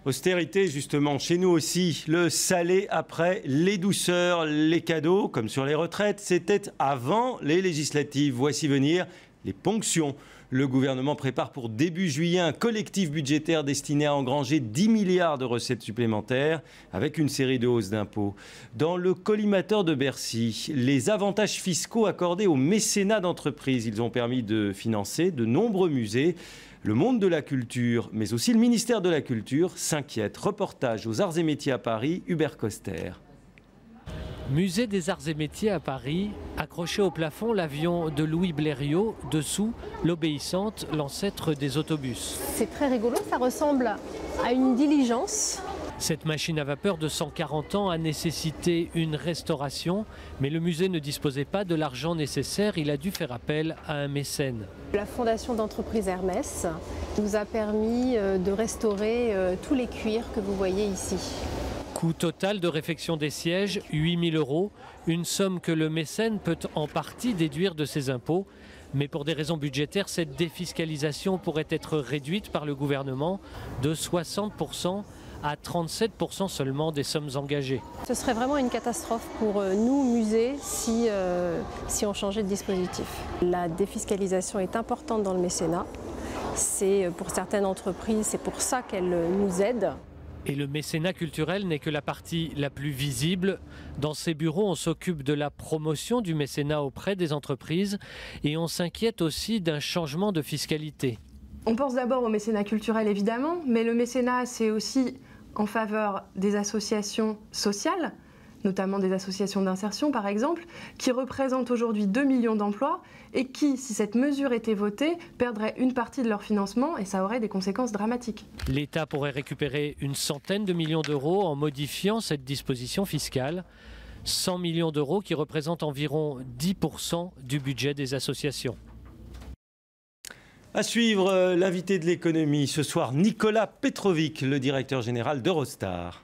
Austérité, justement, chez nous aussi. Le salé après les douceurs, les cadeaux, comme sur les retraites, c'était avant les législatives. Voici venir les ponctions. Le gouvernement prépare pour début juillet un collectif budgétaire destiné à engranger 10 milliards de recettes supplémentaires avec une série de hausses d'impôts. Dans le collimateur de Bercy, les avantages fiscaux accordés aux mécénats d'entreprises, ils ont permis de financer de nombreux musées. Le monde de la culture, mais aussi le ministère de la Culture s'inquiète. Reportage aux Arts et Métiers à Paris, Hubert Coster. Musée des Arts et Métiers à Paris, accroché au plafond l'avion de Louis Blériot, dessous l'Obéissante, l'ancêtre des autobus. C'est très rigolo, ça ressemble à une diligence. Cette machine à vapeur de 140 ans a nécessité une restauration, mais le musée ne disposait pas de l'argent nécessaire, il a dû faire appel à un mécène. La fondation d'entreprise Hermès nous a permis de restaurer tous les cuirs que vous voyez ici. Coût total de réfection des sièges, 8 000 €, une somme que le mécène peut en partie déduire de ses impôts. Mais pour des raisons budgétaires, cette défiscalisation pourrait être réduite par le gouvernement de 60% à 37% seulement des sommes engagées. Ce serait vraiment une catastrophe pour nous, musées, si on changeait de dispositif. La défiscalisation est importante dans le mécénat. C'est pour certaines entreprises, c'est pour ça qu'elle nous aide. Et le mécénat culturel n'est que la partie la plus visible. Dans ces bureaux, on s'occupe de la promotion du mécénat auprès des entreprises et on s'inquiète aussi d'un changement de fiscalité. On pense d'abord au mécénat culturel évidemment, mais le mécénat c'est aussi en faveur des associations sociales, notamment des associations d'insertion par exemple, qui représentent aujourd'hui 2 millions d'emplois et qui, si cette mesure était votée, perdraient une partie de leur financement et ça aurait des conséquences dramatiques. L'État pourrait récupérer une centaine de millions d'euros en modifiant cette disposition fiscale. 100 millions d'euros qui représentent environ 10% du budget des associations. À suivre, l'invité de l'économie ce soir, Nicolas Petrovic, le directeur général d'Eurostar.